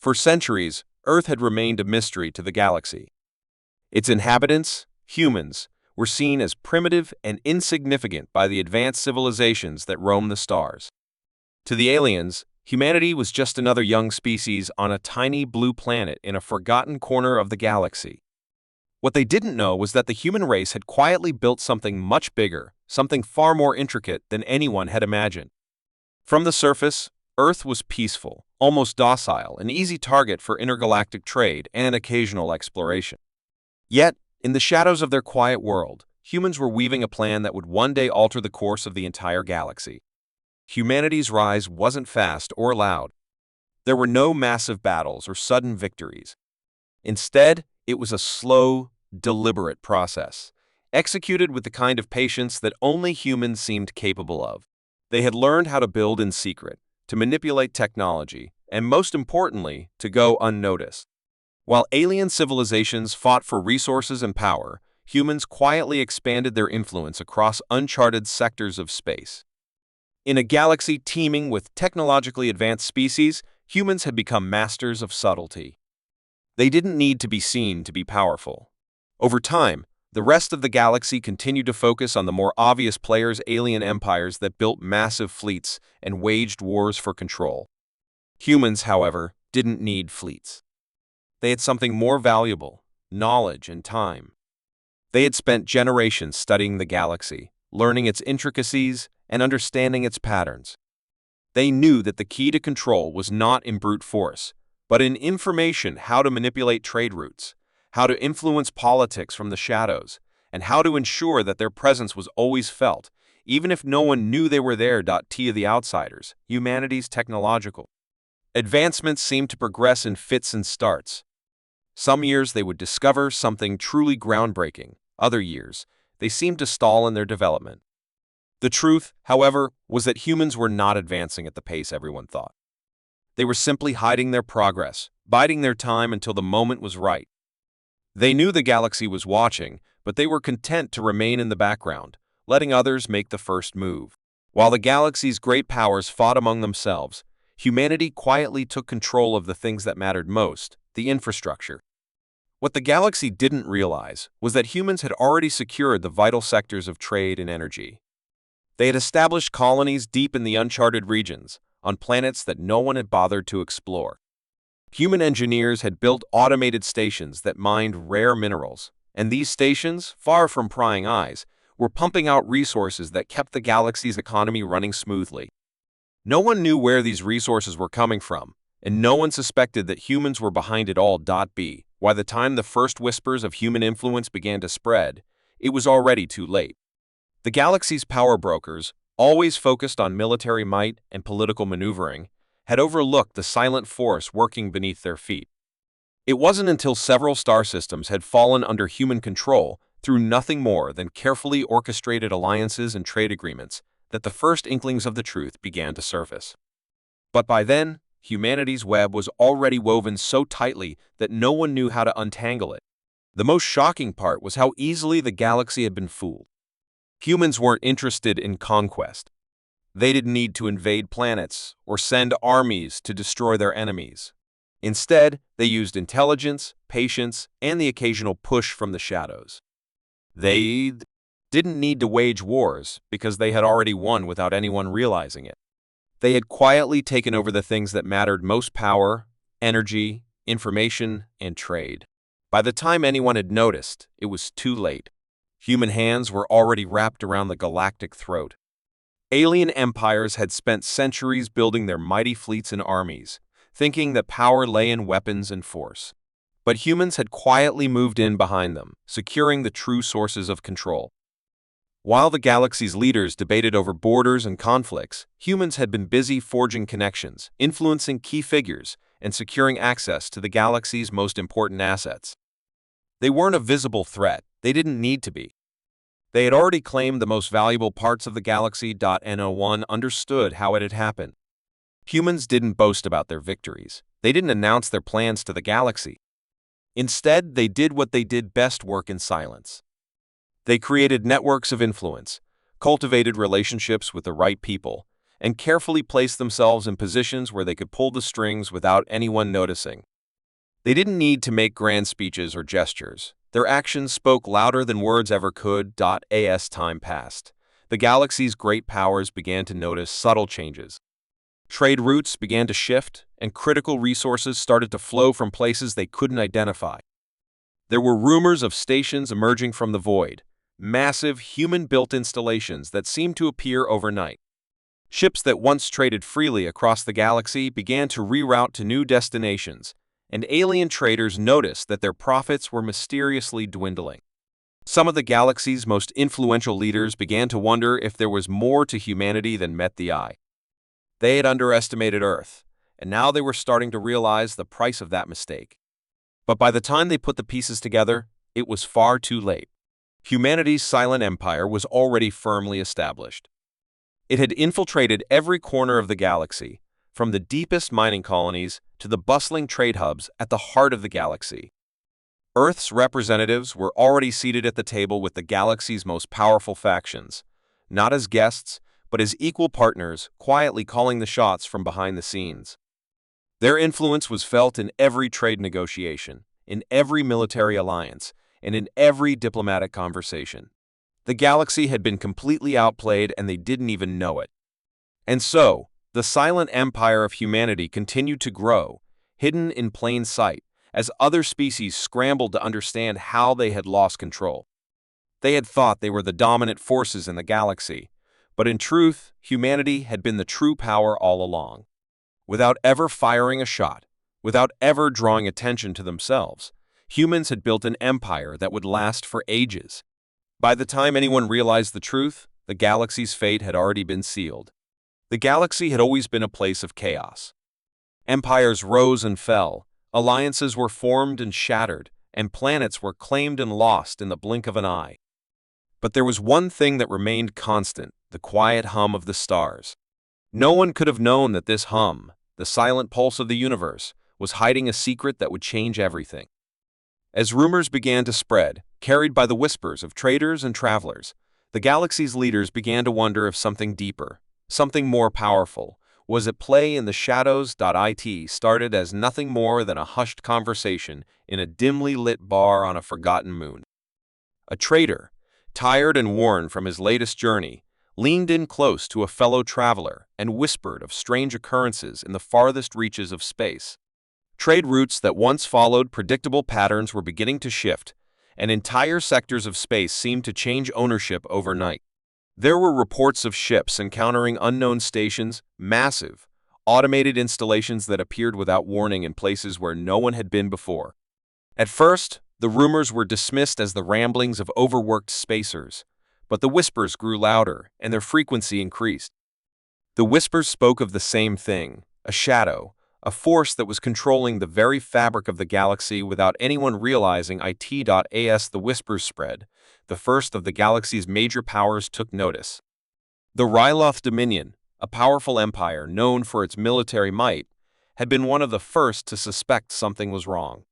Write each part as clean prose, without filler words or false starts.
For centuries, Earth had remained a mystery to the galaxy. Its inhabitants, humans, were seen as primitive and insignificant by the advanced civilizations that roam the stars. To the aliens, humanity was just another young species on a tiny blue planet in a forgotten corner of the galaxy. What they didn't know was that the human race had quietly built something much bigger, something far more intricate than anyone had imagined. From the surface, Earth was peaceful, almost docile, an easy target for intergalactic trade and occasional exploration. Yet, in the shadows of their quiet world, humans were weaving a plan that would one day alter the course of the entire galaxy. Humanity's rise wasn't fast or loud. There were no massive battles or sudden victories. Instead, it was a slow, deliberate process, executed with the kind of patience that only humans seemed capable of. They had learned how to build in secret, to manipulate technology, and most importantly, to go unnoticed. While alien civilizations fought for resources and power, humans quietly expanded their influence across uncharted sectors of space. In a galaxy teeming with technologically advanced species, humans had become masters of subtlety. They didn't need to be seen to be powerful. Over time, the rest of the galaxy continued to focus on the more obvious players, alien empires that built massive fleets and waged wars for control. Humans, however, didn't need fleets. They had something more valuable: knowledge and time. They had spent generations studying the galaxy, learning its intricacies, and understanding its patterns. They knew that the key to control was not in brute force, but in information: how to manipulate trade routes, how to influence politics from the shadows, and how to ensure that their presence was always felt, even if no one knew they were there. To the outsiders, humanity's technological advancements seemed to progress in fits and starts. Some years they would discover something truly groundbreaking. Other years, they seemed to stall in their development. The truth, however, was that humans were not advancing at the pace everyone thought. They were simply hiding their progress, biding their time until the moment was right. They knew the galaxy was watching, but they were content to remain in the background, letting others make the first move. While the galaxy's great powers fought among themselves, humanity quietly took control of the things that mattered most: the infrastructure. What the galaxy didn't realize was that humans had already secured the vital sectors of trade and energy. They had established colonies deep in the uncharted regions, on planets that no one had bothered to explore. Human engineers had built automated stations that mined rare minerals, and these stations, far from prying eyes, were pumping out resources that kept the galaxy's economy running smoothly. No one knew where these resources were coming from, and no one suspected that humans were behind it all. By the time the first whispers of human influence began to spread, it was already too late. The galaxy's power brokers, always focused on military might and political maneuvering, had overlooked the silent force working beneath their feet. It wasn't until several star systems had fallen under human control through nothing more than carefully orchestrated alliances and trade agreements that the first inklings of the truth began to surface. But by then, humanity's web was already woven so tightly that no one knew how to untangle it. The most shocking part was how easily the galaxy had been fooled. Humans weren't interested in conquest. They didn't need to invade planets or send armies to destroy their enemies. Instead, they used intelligence, patience, and the occasional push from the shadows. They didn't need to wage wars because they had already won without anyone realizing it. They had quietly taken over the things that mattered most: power, energy, information, and trade. By the time anyone had noticed, it was too late. Human hands were already wrapped around the galactic throat. Alien empires had spent centuries building their mighty fleets and armies, thinking that power lay in weapons and force. But humans had quietly moved in behind them, securing the true sources of control. While the galaxy's leaders debated over borders and conflicts, humans had been busy forging connections, influencing key figures, and securing access to the galaxy's most important assets. They weren't a visible threat. They didn't need to be. They had already claimed the most valuable parts of the galaxy. No one understood how it had happened. Humans didn't boast about their victories. They didn't announce their plans to the galaxy. Instead, they did what they did best: work in silence. They created networks of influence, cultivated relationships with the right people, and carefully placed themselves in positions where they could pull the strings without anyone noticing. They didn't need to make grand speeches or gestures. Their actions spoke louder than words ever could. As time passed, the galaxy's great powers began to notice subtle changes. Trade routes began to shift, and critical resources started to flow from places they couldn't identify. There were rumors of stations emerging from the void, massive human-built installations that seemed to appear overnight. Ships that once traded freely across the galaxy began to reroute to new destinations, and alien traders noticed that their profits were mysteriously dwindling. Some of the galaxy's most influential leaders began to wonder if there was more to humanity than met the eye. They had underestimated Earth, and now they were starting to realize the price of that mistake. But by the time they put the pieces together, it was far too late. Humanity's silent empire was already firmly established. It had infiltrated every corner of the galaxy, from the deepest mining colonies to the bustling trade hubs at the heart of the galaxy. Earth's representatives were already seated at the table with the galaxy's most powerful factions, not as guests, but as equal partners, quietly calling the shots from behind the scenes. Their influence was felt in every trade negotiation, in every military alliance, and in every diplomatic conversation. The galaxy had been completely outplayed, and they didn't even know it. And so, the silent empire of humanity continued to grow, hidden in plain sight, as other species scrambled to understand how they had lost control. They had thought they were the dominant forces in the galaxy, but in truth, humanity had been the true power all along. Without ever firing a shot, without ever drawing attention to themselves, humans had built an empire that would last for ages. By the time anyone realized the truth, the galaxy's fate had already been sealed. The galaxy had always been a place of chaos. Empires rose and fell, alliances were formed and shattered, and planets were claimed and lost in the blink of an eye. But there was one thing that remained constant: the quiet hum of the stars. No one could have known that this hum, the silent pulse of the universe, was hiding a secret that would change everything. As rumors began to spread, carried by the whispers of traders and travelers, the galaxy's leaders began to wonder if something deeper, something more powerful, was at play in the shadows. It started as nothing more than a hushed conversation in a dimly lit bar on a forgotten moon. A trader, tired and worn from his latest journey, leaned in close to a fellow traveler and whispered of strange occurrences in the farthest reaches of space. Trade routes that once followed predictable patterns were beginning to shift, and entire sectors of space seemed to change ownership overnight. There were reports of ships encountering unknown stations, massive, automated installations that appeared without warning in places where no one had been before. At first, the rumors were dismissed as the ramblings of overworked spacers, but the whispers grew louder and their frequency increased. The whispers spoke of the same thing: a shadow, a force that was controlling the very fabric of the galaxy without anyone realizing it. As the whispers spread, the first of the galaxy's major powers took notice. The Ryloth Dominion, a powerful empire known for its military might, had been one of the first to suspect something was wrong.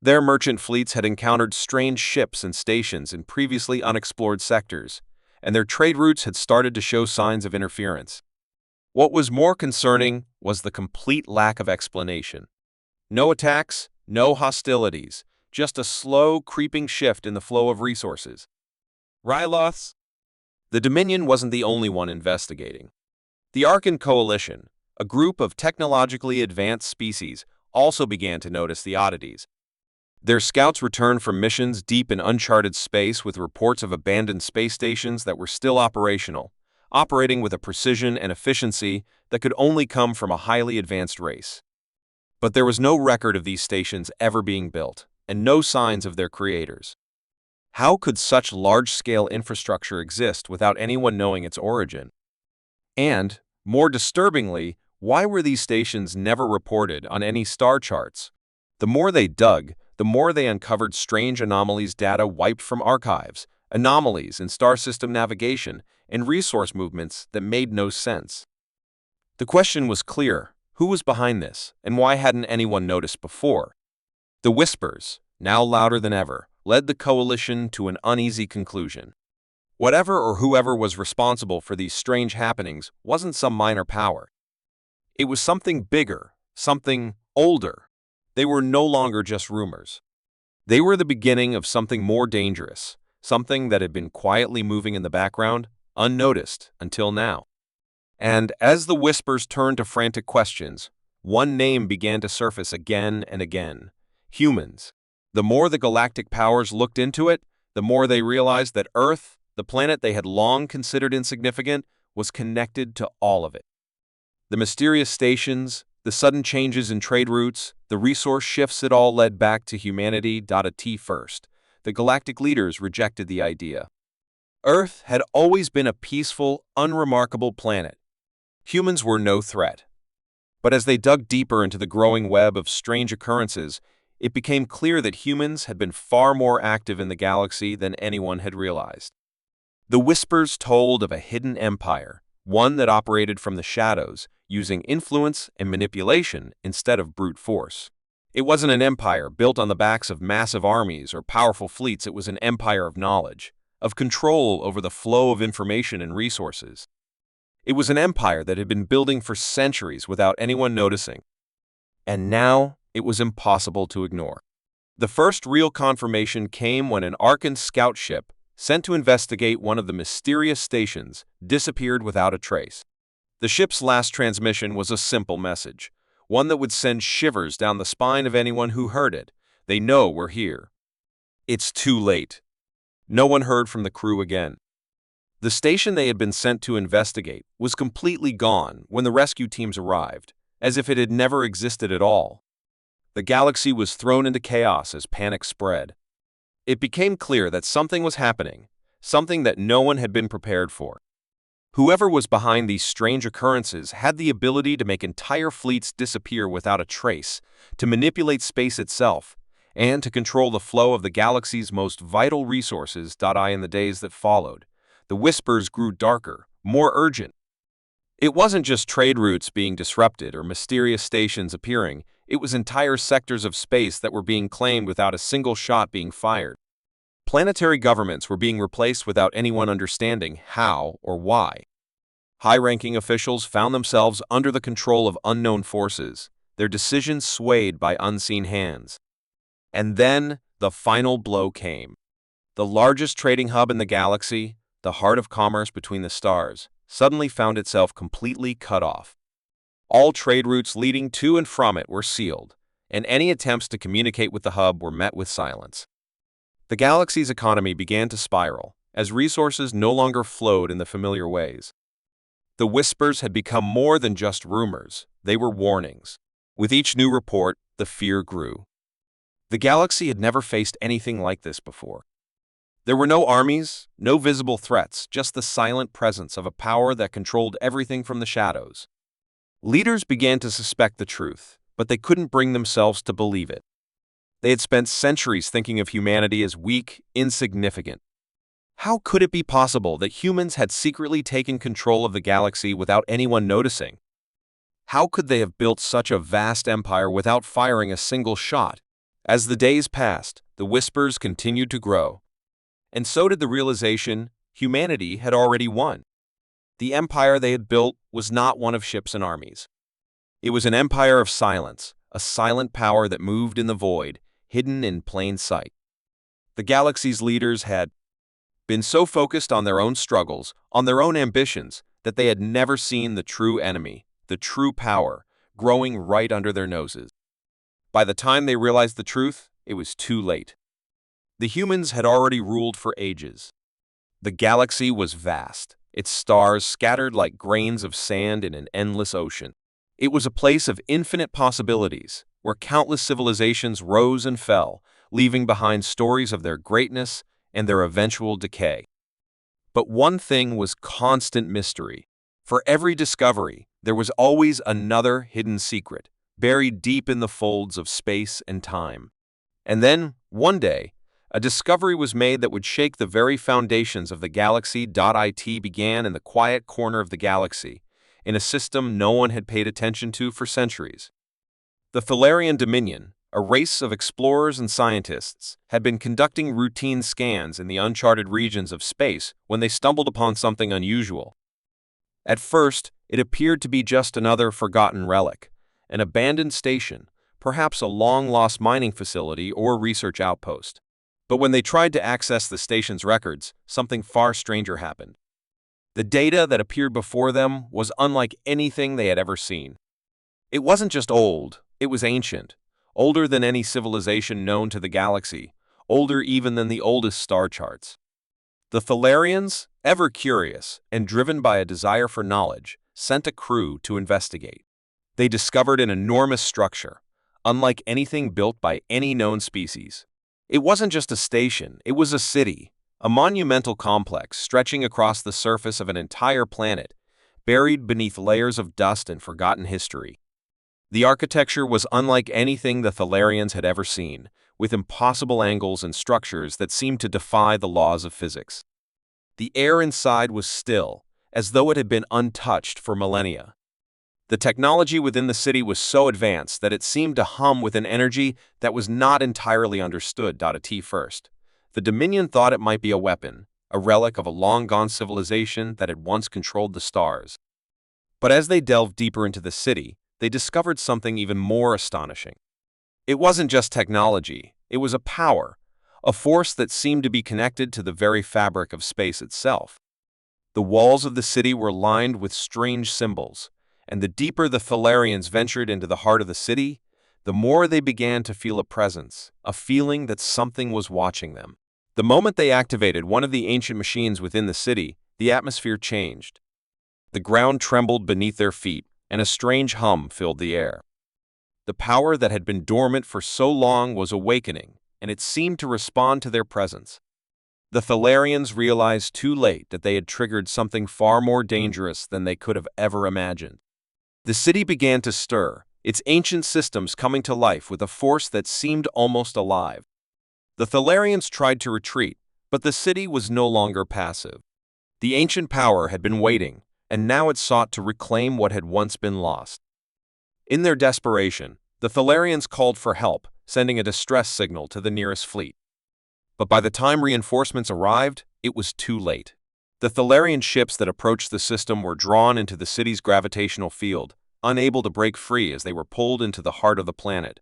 Their merchant fleets had encountered strange ships and stations in previously unexplored sectors, and their trade routes had started to show signs of interference. What was more concerning was the complete lack of explanation. No attacks, no hostilities, just a slow, creeping shift in the flow of resources. Ryloths? The Dominion wasn't the only one investigating. The Arkan Coalition, a group of technologically advanced species, also began to notice the oddities. Their scouts returned from missions deep in uncharted space with reports of abandoned space stations that were still operational, operating with a precision and efficiency that could only come from a highly advanced race. But there was no record of these stations ever being built, and no signs of their creators. How could such large-scale infrastructure exist without anyone knowing its origin? And, more disturbingly, why were these stations never reported on any star charts? The more they dug, the more they uncovered strange anomalies, data wiped from archives, anomalies in star system navigation, and resource movements that made no sense. The question was clear: who was behind this, and why hadn't anyone noticed before? The whispers, now louder than ever, led the coalition to an uneasy conclusion. Whatever or whoever was responsible for these strange happenings wasn't some minor power. It was something bigger, something older. They were no longer just rumors. They were the beginning of something more dangerous, something that had been quietly moving in the background, unnoticed until now. And as the whispers turned to frantic questions, one name began to surface again and again: humans. The more the galactic powers looked into it, the more they realized that Earth, the planet they had long considered insignificant, was connected to all of it. The mysterious stations, the sudden changes in trade routes, the resource shifts, it all led back to humanity. At first, the galactic leaders rejected the idea. Earth had always been a peaceful, unremarkable planet. Humans were no threat. But as they dug deeper into the growing web of strange occurrences, it became clear that humans had been far more active in the galaxy than anyone had realized. The whispers told of a hidden empire, one that operated from the shadows, using influence and manipulation instead of brute force. It wasn't an empire built on the backs of massive armies or powerful fleets. It was an empire of knowledge, of control over the flow of information and resources. It was an empire that had been building for centuries without anyone noticing. And now it was impossible to ignore. The first real confirmation came when an Arkan scout ship, sent to investigate one of the mysterious stations, disappeared without a trace. The ship's last transmission was a simple message, one that would send shivers down the spine of anyone who heard it. They know we're here. It's too late. No one heard from the crew again. The station they had been sent to investigate was completely gone when the rescue teams arrived, as if it had never existed at all. The galaxy was thrown into chaos as panic spread. It became clear that something was happening, something that no one had been prepared for. Whoever was behind these strange occurrences had the ability to make entire fleets disappear without a trace, to manipulate space itself, and to control the flow of the galaxy's most vital resources. In the days that followed, the whispers grew darker, more urgent. It wasn't just trade routes being disrupted or mysterious stations appearing, it was entire sectors of space that were being claimed without a single shot being fired. Planetary governments were being replaced without anyone understanding how or why. High-ranking officials found themselves under the control of unknown forces, their decisions swayed by unseen hands. And then the final blow came. The largest trading hub in the galaxy, the heart of commerce between the stars, suddenly found itself completely cut off. All trade routes leading to and from it were sealed, and any attempts to communicate with the hub were met with silence. The galaxy's economy began to spiral, as resources no longer flowed in the familiar ways. The whispers had become more than just rumors, they were warnings. With each new report, the fear grew. The galaxy had never faced anything like this before. There were no armies, no visible threats, just the silent presence of a power that controlled everything from the shadows. Leaders began to suspect the truth, but they couldn't bring themselves to believe it. They had spent centuries thinking of humanity as weak, insignificant. How could it be possible that humans had secretly taken control of the galaxy without anyone noticing? How could they have built such a vast empire without firing a single shot? As the days passed, the whispers continued to grow. And so did the realization humanity had already won. The empire they had built was not one of ships and armies. It was an empire of silence, a silent power that moved in the void, hidden in plain sight. The galaxy's leaders had been so focused on their own struggles, on their own ambitions, that they had never seen the true enemy, the true power, growing right under their noses. By the time they realized the truth, it was too late. The humans had already ruled for ages. The galaxy was vast, its stars scattered like grains of sand in an endless ocean. It was a place of infinite possibilities, where countless civilizations rose and fell, leaving behind stories of their greatness and their eventual decay. But one thing was constant mystery. For every discovery, there was always another hidden secret, buried deep in the folds of space and time. And then, one day, a discovery was made that would shake the very foundations of the galaxy. It began in the quiet corner of the galaxy, in a system no one had paid attention to for centuries. The Thalarian Dominion, a race of explorers and scientists, had been conducting routine scans in the uncharted regions of space when they stumbled upon something unusual. At first, it appeared to be just another forgotten relic, an abandoned station, perhaps a long-lost mining facility or research outpost. But when they tried to access the station's records, something far stranger happened. The data that appeared before them was unlike anything they had ever seen. It wasn't just old, it was ancient, older than any civilization known to the galaxy, older even than the oldest star charts. The Thalarians, ever curious and driven by a desire for knowledge, sent a crew to investigate. They discovered an enormous structure, unlike anything built by any known species. It wasn't just a station, it was a city, a monumental complex stretching across the surface of an entire planet, buried beneath layers of dust and forgotten history. The architecture was unlike anything the Thalarians had ever seen, with impossible angles and structures that seemed to defy the laws of physics. The air inside was still, as though it had been untouched for millennia. The technology within the city was so advanced that it seemed to hum with an energy that was not entirely understood. At first, the Dominion thought it might be a weapon, a relic of a long-gone civilization that had once controlled the stars. But as they delved deeper into the city, they discovered something even more astonishing. It wasn't just technology, it was a power, a force that seemed to be connected to the very fabric of space itself. The walls of the city were lined with strange symbols, and the deeper the Thalarians ventured into the heart of the city, the more they began to feel a presence, a feeling that something was watching them. The moment they activated one of the ancient machines within the city, the atmosphere changed. The ground trembled beneath their feet, and a strange hum filled the air. The power that had been dormant for so long was awakening, and it seemed to respond to their presence. The Thalarians realized too late that they had triggered something far more dangerous than they could have ever imagined. The city began to stir, its ancient systems coming to life with a force that seemed almost alive. The Thalarians tried to retreat, but the city was no longer passive. The ancient power had been waiting, and now it sought to reclaim what had once been lost. In their desperation, the Thalarians called for help, sending a distress signal to the nearest fleet. But by the time reinforcements arrived, it was too late. The Thalarian ships that approached the system were drawn into the city's gravitational field, unable to break free as they were pulled into the heart of the planet.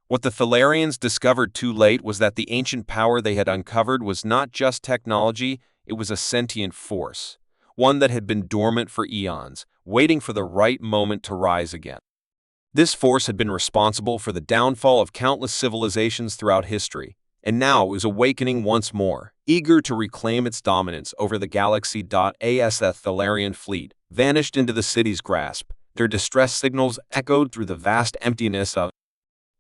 What the Thalarians discovered too late was that the ancient power they had uncovered was not just technology, it was a sentient force, one that had been dormant for eons, waiting for the right moment to rise again. This force had been responsible for the downfall of countless civilizations throughout history, and now it was awakening once more, eager to reclaim its dominance over the galaxy. As the Thalarian fleet vanished into the city's grasp, their distress signals echoed through the vast emptiness of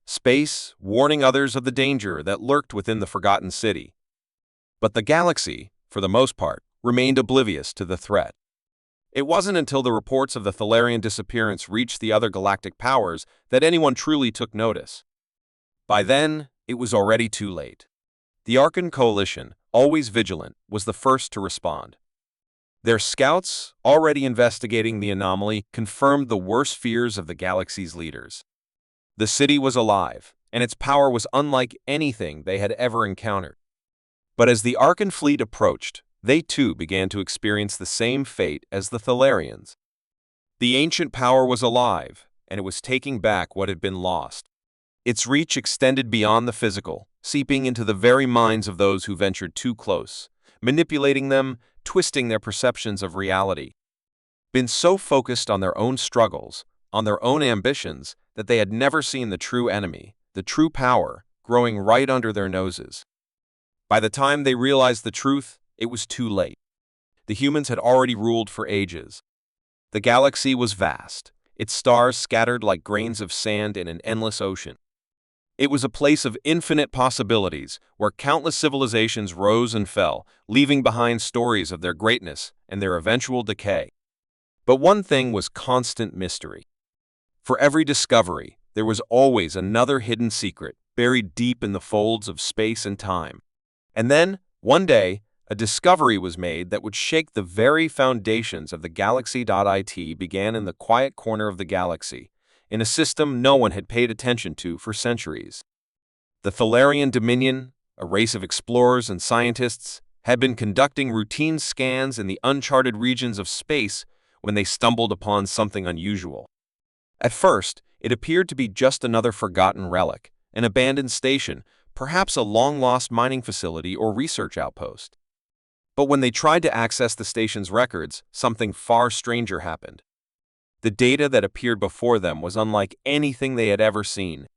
space, warning others of the danger that lurked within the forgotten city. But the galaxy, for the most part, remained oblivious to the threat. It wasn't until the reports of the Thalarian disappearance reached the other galactic powers that anyone truly took notice. By then, it was already too late. The Arkan Coalition, always vigilant, was the first to respond. Their scouts, already investigating the anomaly, confirmed the worst fears of the galaxy's leaders. The city was alive, and its power was unlike anything they had ever encountered. But as the Arkan fleet approached, they too began to experience the same fate as the Thalarians. The ancient power was alive, and it was taking back what had been lost. Its reach extended beyond the physical, seeping into the very minds of those who ventured too close, manipulating them, twisting their perceptions of reality. Been so focused on their own struggles, on their own ambitions, that they had never seen the true enemy, the true power, growing right under their noses. By the time they realized the truth, it was too late. The humans had already ruled for ages. The galaxy was vast, its stars scattered like grains of sand in an endless ocean. It was a place of infinite possibilities, where countless civilizations rose and fell, leaving behind stories of their greatness and their eventual decay. But one thing was constant mystery. For every discovery, there was always another hidden secret, buried deep in the folds of space and time. And then, one day, a discovery was made that would shake the very foundations of the galaxy. It began in the quiet corner of the galaxy, in a system no one had paid attention to for centuries. The Thalarian Dominion, a race of explorers and scientists, had been conducting routine scans in the uncharted regions of space when they stumbled upon something unusual. At first, it appeared to be just another forgotten relic, an abandoned station, perhaps a long-lost mining facility or research outpost. But when they tried to access the station's records, something far stranger happened. The data that appeared before them was unlike anything they had ever seen.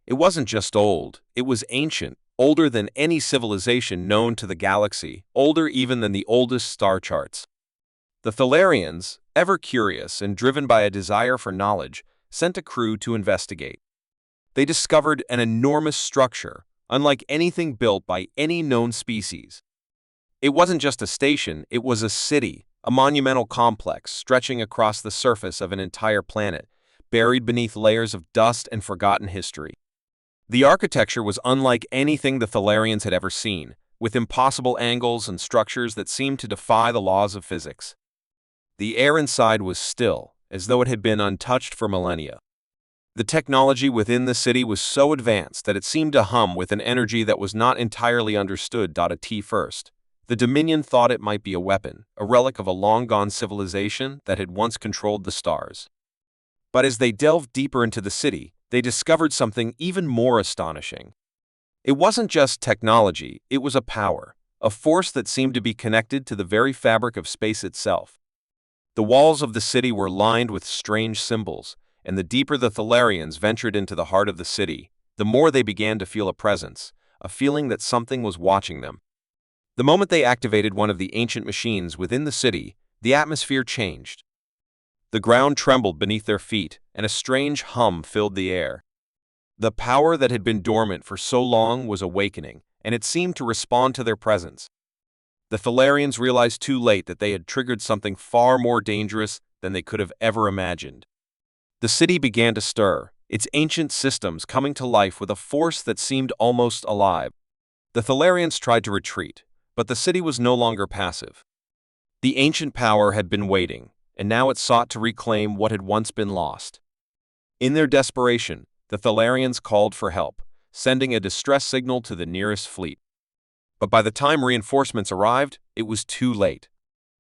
It wasn't just old, it was ancient, older than any civilization known to the galaxy, older even than the oldest star charts. The Thalarians, ever curious and driven by a desire for knowledge, sent a crew to investigate. They discovered an enormous structure, unlike anything built by any known species. It wasn't just a station, it was a city, a monumental complex stretching across the surface of an entire planet, buried beneath layers of dust and forgotten history. The architecture was unlike anything the Thalarians had ever seen, with impossible angles and structures that seemed to defy the laws of physics. The air inside was still, as though it had been untouched for millennia. The technology within the city was so advanced that it seemed to hum with an energy that was not entirely understood. At first, the Dominion thought it might be a weapon, a relic of a long-gone civilization that had once controlled the stars. But as they delved deeper into the city, they discovered something even more astonishing. It wasn't just technology, it was a power, a force that seemed to be connected to the very fabric of space itself. The walls of the city were lined with strange symbols, and the deeper the Thalarians ventured into the heart of the city, the more they began to feel a presence, a feeling that something was watching them. The moment they activated one of the ancient machines within the city, the atmosphere changed. The ground trembled beneath their feet, and a strange hum filled the air. The power that had been dormant for so long was awakening, and it seemed to respond to their presence. The Thalarians realized too late that they had triggered something far more dangerous than they could have ever imagined. The city began to stir, its ancient systems coming to life with a force that seemed almost alive. The Thalarians tried to retreat, but the city was no longer passive. The ancient power had been waiting, and now it sought to reclaim what had once been lost. In their desperation, the Thalarians called for help, sending a distress signal to the nearest fleet. But by the time reinforcements arrived, it was too late.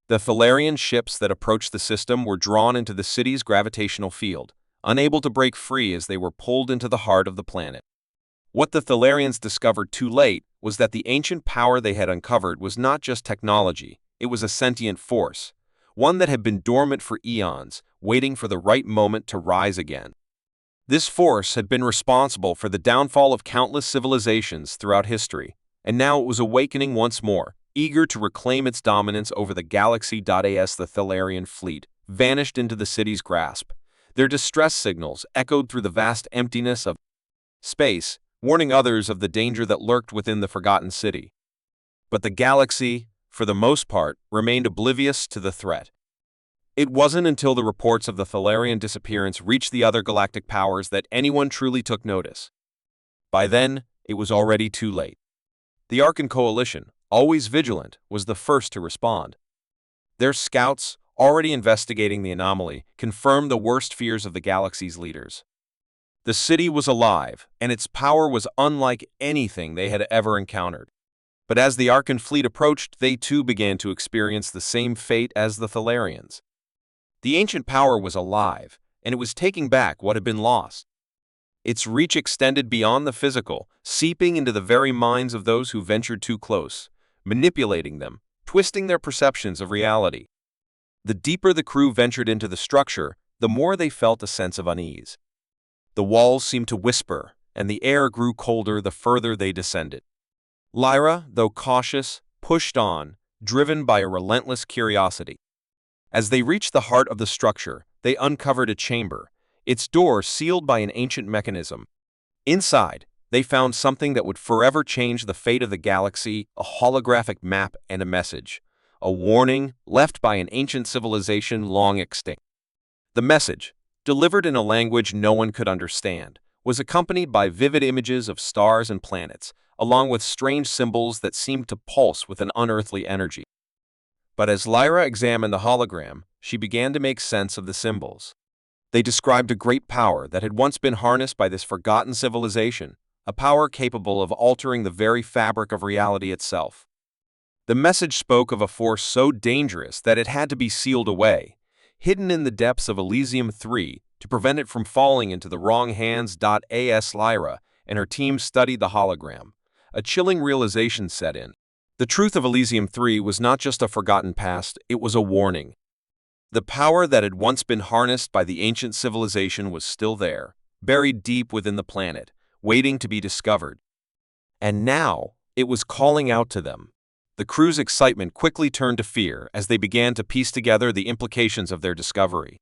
The Thalarian ships that approached the system were drawn into the city's gravitational field, unable to break free as they were pulled into the heart of the planet. What the Thalarians discovered too late was that the ancient power they had uncovered was not just technology, it was a sentient force, one that had been dormant for eons, waiting for the right moment to rise again. This force had been responsible for the downfall of countless civilizations throughout history, and now it was awakening once more, eager to reclaim its dominance over the galaxy. As the Thalarian fleet vanished into the city's grasp, their distress signals echoed through the vast emptiness of space, warning others of the danger that lurked within the forgotten city. But the galaxy, for the most part, remained oblivious to the threat. It wasn't until the reports of the Thalarian disappearance reached the other galactic powers that anyone truly took notice. By then, it was already too late. The Arkan Coalition, always vigilant, was the first to respond. Their scouts, already investigating the anomaly, confirmed the worst fears of the galaxy's leaders. The city was alive, and its power was unlike anything they had ever encountered. But as the Arkan fleet approached, they too began to experience the same fate as the Thalarians. The ancient power was alive, and it was taking back what had been lost. Its reach extended beyond the physical, seeping into the very minds of those who ventured too close, manipulating them, twisting their perceptions of reality. The deeper the crew ventured into the structure, the more they felt a sense of unease. The walls seemed to whisper, and the air grew colder the further they descended. Lyra, though cautious, pushed on, driven by a relentless curiosity. As they reached the heart of the structure, they uncovered a chamber, its door sealed by an ancient mechanism. Inside, they found something that would forever change the fate of the galaxy, a holographic map and a message, a warning left by an ancient civilization long extinct. The message, delivered in a language no one could understand, was accompanied by vivid images of stars and planets, along with strange symbols that seemed to pulse with an unearthly energy. But as Lyra examined the hologram, she began to make sense of the symbols. They described a great power that had once been harnessed by this forgotten civilization, a power capable of altering the very fabric of reality itself. The message spoke of a force so dangerous that it had to be sealed away, hidden in the depths of Elysium 3 to prevent it from falling into the wrong hands. As Lyra and her team studied the hologram, a chilling realization set in. The truth of Elysium 3 was not just a forgotten past, it was a warning. The power that had once been harnessed by the ancient civilization was still there, buried deep within the planet, waiting to be discovered. And now, it was calling out to them. The crew's excitement quickly turned to fear as they began to piece together the implications of their discovery.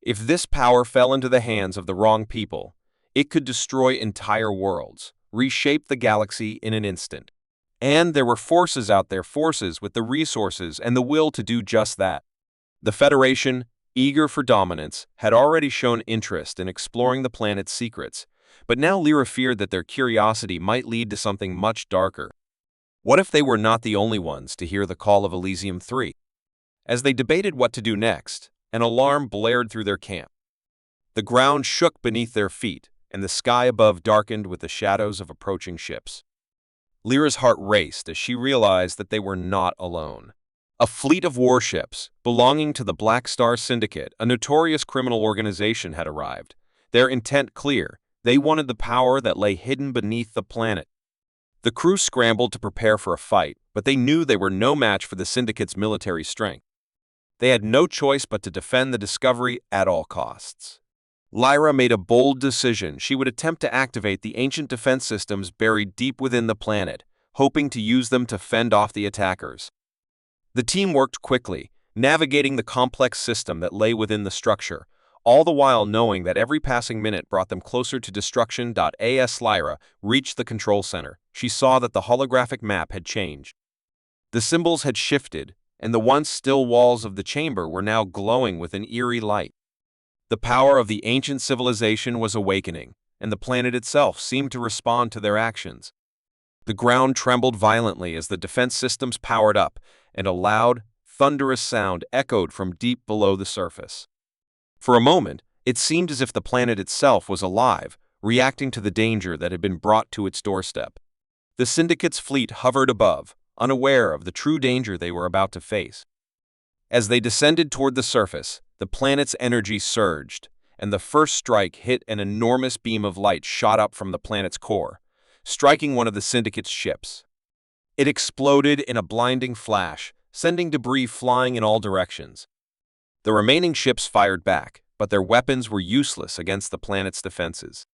If this power fell into the hands of the wrong people, it could destroy entire worlds, reshape the galaxy in an instant. And there were forces out there, forces with the resources and the will to do just that. The Federation, eager for dominance, had already shown interest in exploring the planet's secrets, but now Lyra feared that their curiosity might lead to something much darker. What if they were not the only ones to hear the call of Elysium 3? As they debated what to do next, an alarm blared through their camp. The ground shook beneath their feet, and the sky above darkened with the shadows of approaching ships. Lyra's heart raced as she realized that they were not alone. A fleet of warships, belonging to the Black Star Syndicate, a notorious criminal organization, had arrived. Their intent clear: they wanted the power that lay hidden beneath the planet. The crew scrambled to prepare for a fight, but they knew they were no match for the Syndicate's military strength. They had no choice but to defend the discovery at all costs. Lyra made a bold decision. She would attempt to activate the ancient defense systems buried deep within the planet, hoping to use them to fend off the attackers. The team worked quickly, navigating the complex system that lay within the structure, all the while knowing that every passing minute brought them closer to destruction. As Lyra reached the control center, she saw that the holographic map had changed. The symbols had shifted, and the once still walls of the chamber were now glowing with an eerie light. The power of the ancient civilization was awakening, and the planet itself seemed to respond to their actions. The ground trembled violently as the defense systems powered up, and a loud, thunderous sound echoed from deep below the surface. For a moment, it seemed as if the planet itself was alive, reacting to the danger that had been brought to its doorstep. The Syndicate's fleet hovered above, unaware of the true danger they were about to face. As they descended toward the surface, the planet's energy surged, and the first strike hit. An enormous beam of light shot up from the planet's core, striking one of the Syndicate's ships. It exploded in a blinding flash, sending debris flying in all directions. The remaining ships fired back, but their weapons were useless against the planet's defenses.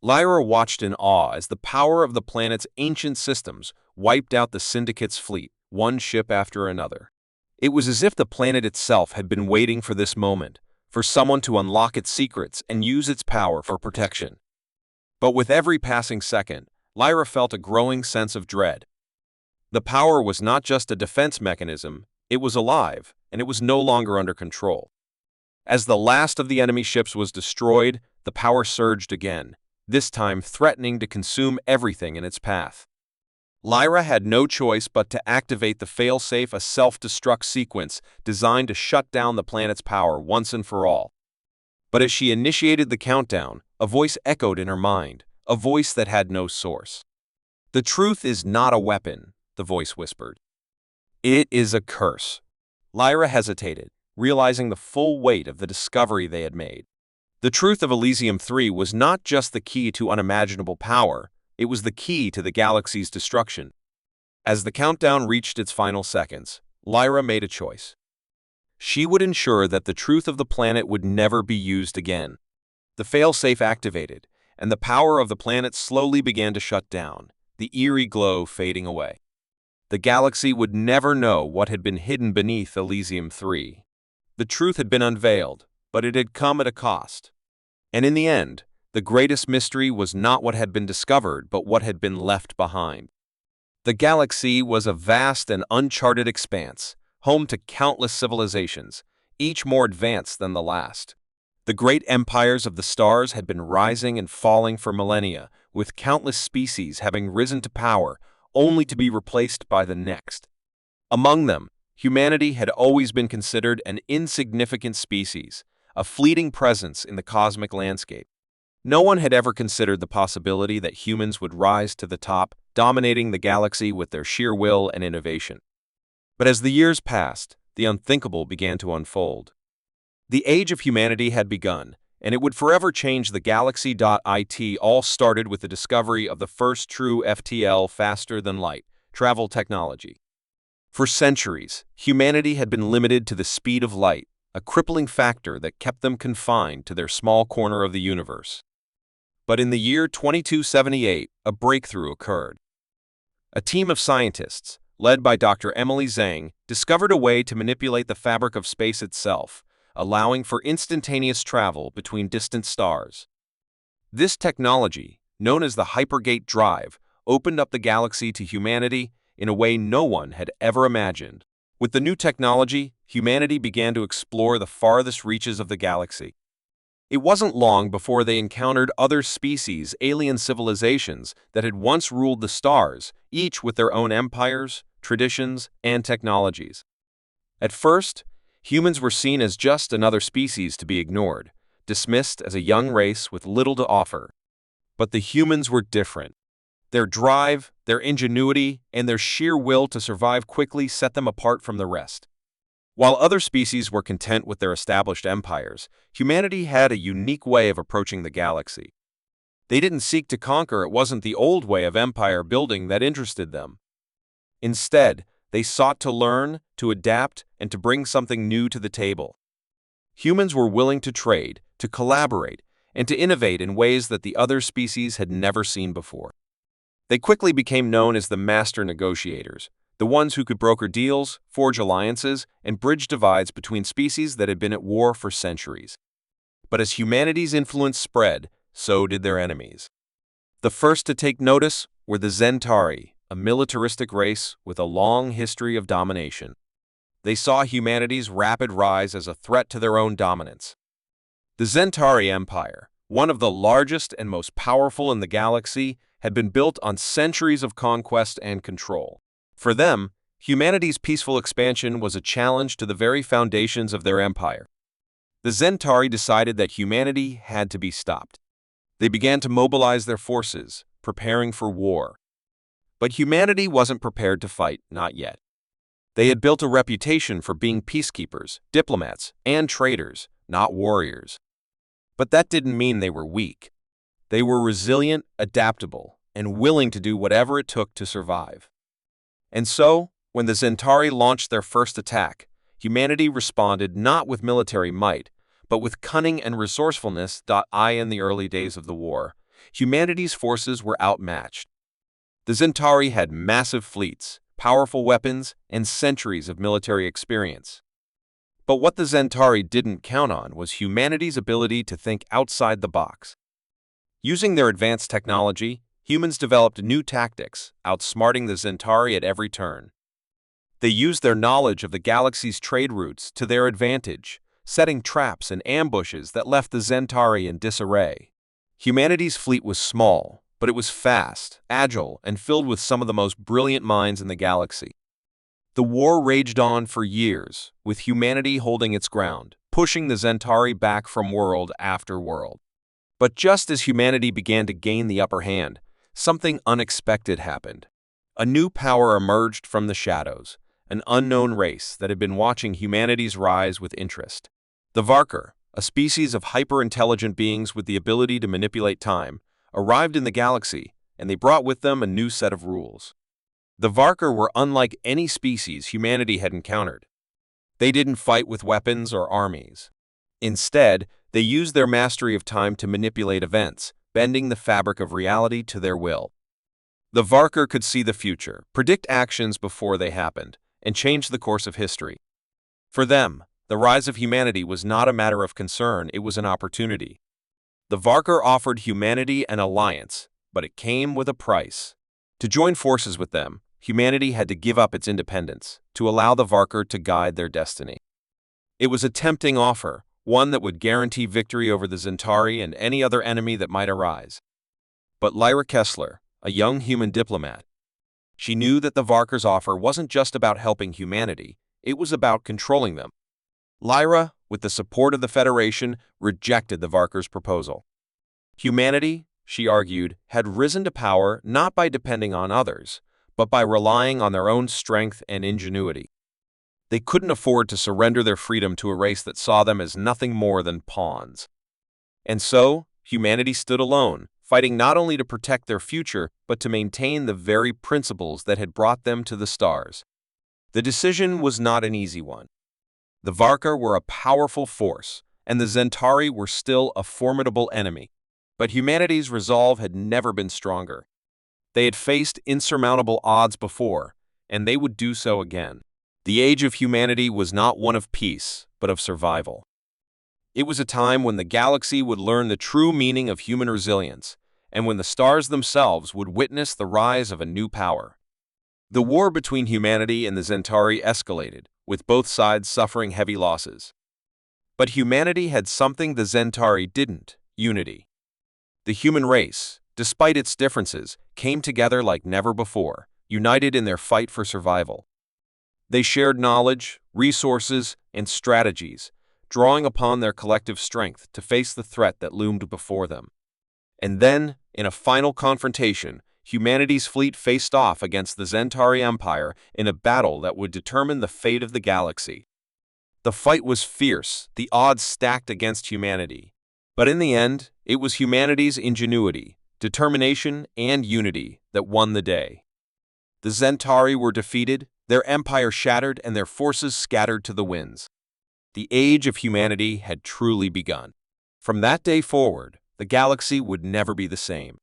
Lyra watched in awe as the power of the planet's ancient systems wiped out the Syndicate's fleet, one ship after another. It was as if the planet itself had been waiting for this moment, for someone to unlock its secrets and use its power for protection. But with every passing second, Lyra felt a growing sense of dread. The power was not just a defense mechanism, it was alive, and it was no longer under control. As the last of the enemy ships was destroyed, the power surged again, this time threatening to consume everything in its path. Lyra had no choice but to activate the failsafe, a self-destruct sequence designed to shut down the planet's power once and for all. But as she initiated the countdown, a voice echoed in her mind, a voice that had no source. "The truth is not a weapon," the voice whispered. "It is a curse." Lyra hesitated, realizing the full weight of the discovery they had made. The truth of Elysium 3 was not just the key to unimaginable power, it was the key to the galaxy's destruction. As the countdown reached its final seconds, Lyra made a choice. She would ensure that the truth of the planet would never be used again. The failsafe activated, and the power of the planet slowly began to shut down, the eerie glow fading away. The galaxy would never know what had been hidden beneath Elysium 3. The truth had been unveiled, but it had come at a cost. And in the end, the greatest mystery was not what had been discovered, but what had been left behind. The galaxy was a vast and uncharted expanse, home to countless civilizations, each more advanced than the last. The great empires of the stars had been rising and falling for millennia, with countless species having risen to power, only to be replaced by the next. Among them, humanity had always been considered an insignificant species, a fleeting presence in the cosmic landscape. No one had ever considered the possibility that humans would rise to the top, dominating the galaxy with their sheer will and innovation. But as the years passed, the unthinkable began to unfold. The age of humanity had begun, and it would forever change the galaxy. It all started with the discovery of the first true FTL faster-than-light travel technology. For centuries, humanity had been limited to the speed of light, a crippling factor that kept them confined to their small corner of the universe. But in the year 2278, a breakthrough occurred. A team of scientists, led by Dr. Emily Zhang, discovered a way to manipulate the fabric of space itself, allowing for instantaneous travel between distant stars. This technology, known as the Hypergate Drive, opened up the galaxy to humanity in a way no one had ever imagined. With the new technology, humanity began to explore the farthest reaches of the galaxy. It wasn't long before they encountered other species, alien civilizations that had once ruled the stars, each with their own empires, traditions, and technologies. At first, humans were seen as just another species to be ignored, dismissed as a young race with little to offer. But the humans were different. Their drive, their ingenuity, and their sheer will to survive quickly set them apart from the rest. While other species were content with their established empires, humanity had a unique way of approaching the galaxy. They didn't seek to conquer. It wasn't the old way of empire building that interested them. Instead, they sought to learn, to adapt, and to bring something new to the table. Humans were willing to trade, to collaborate, and to innovate in ways that the other species had never seen before. They quickly became known as the master negotiators, the ones who could broker deals, forge alliances, and bridge divides between species that had been at war for centuries. But as humanity's influence spread, so did their enemies. The first to take notice were the Zentari, a militaristic race with a long history of domination. They saw humanity's rapid rise as a threat to their own dominance. The Zentari Empire, one of the largest and most powerful in the galaxy, had been built on centuries of conquest and control. For them, humanity's peaceful expansion was a challenge to the very foundations of their empire. The Zentari decided that humanity had to be stopped. They began to mobilize their forces, preparing for war. But humanity wasn't prepared to fight, not yet. They had built a reputation for being peacekeepers, diplomats, and traders, not warriors. But that didn't mean they were weak. They were resilient, adaptable, and willing to do whatever it took to survive. And so, when the Zentari launched their first attack, humanity responded not with military might, but with cunning and resourcefulness. In the early days of the war, humanity's forces were outmatched. The Zentari had massive fleets, powerful weapons, and centuries of military experience. But what the Zentari didn't count on was humanity's ability to think outside the box. Using their advanced technology, humans developed new tactics, outsmarting the Zentari at every turn. They used their knowledge of the galaxy's trade routes to their advantage, setting traps and ambushes that left the Zentari in disarray. Humanity's fleet was small, but it was fast, agile, and filled with some of the most brilliant minds in the galaxy. The war raged on for years, with humanity holding its ground, pushing the Zentari back from world after world. But just as humanity began to gain the upper hand, something unexpected happened. A new power emerged from the shadows, an unknown race that had been watching humanity's rise with interest. The Varkar, a species of hyper-intelligent beings with the ability to manipulate time, arrived in the galaxy, and they brought with them a new set of rules. The Varkar were unlike any species humanity had encountered. They didn't fight with weapons or armies. Instead, they used their mastery of time to manipulate events, bending the fabric of reality to their will. The Varkar could see the future, predict actions before they happened, and change the course of history. For them, the rise of humanity was not a matter of concern, it was an opportunity. The Varkar offered humanity an alliance, but it came with a price. To join forces with them, humanity had to give up its independence, to allow the Varkar to guide their destiny. It was a tempting offer, one that would guarantee victory over the Zentari and any other enemy that might arise. But Lyra Kessler, a young human diplomat, she knew that the Varkar's offer wasn't just about helping humanity, it was about controlling them. Lyra, with the support of the Federation, rejected the Varkers' proposal. Humanity, she argued, had risen to power not by depending on others, but by relying on their own strength and ingenuity. They couldn't afford to surrender their freedom to a race that saw them as nothing more than pawns. And so, humanity stood alone, fighting not only to protect their future, but to maintain the very principles that had brought them to the stars. The decision was not an easy one. The Varkar were a powerful force, and the Zentari were still a formidable enemy. But humanity's resolve had never been stronger. They had faced insurmountable odds before, and they would do so again. The age of humanity was not one of peace, but of survival. It was a time when the galaxy would learn the true meaning of human resilience, and when the stars themselves would witness the rise of a new power. The war between humanity and the Zentari escalated, with both sides suffering heavy losses. But humanity had something the Zentari didn't: unity. The human race, despite its differences, came together like never before, united in their fight for survival. They shared knowledge, resources, and strategies, drawing upon their collective strength to face the threat that loomed before them. And then, in a final confrontation, humanity's fleet faced off against the Zentari Empire in a battle that would determine the fate of the galaxy. The fight was fierce, the odds stacked against humanity. But in the end, it was humanity's ingenuity, determination, and unity that won the day. The Zentari were defeated, their empire shattered, and their forces scattered to the winds. The age of humanity had truly begun. From that day forward, the galaxy would never be the same.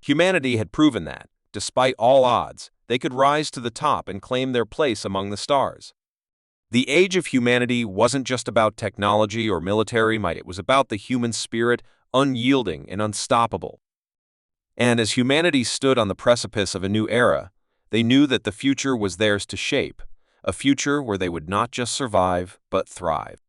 Humanity had proven that, despite all odds, they could rise to the top and claim their place among the stars. The age of humanity wasn't just about technology or military might, it was about the human spirit, unyielding and unstoppable. And as humanity stood on the precipice of a new era, they knew that the future was theirs to shape, a future where they would not just survive, but thrive.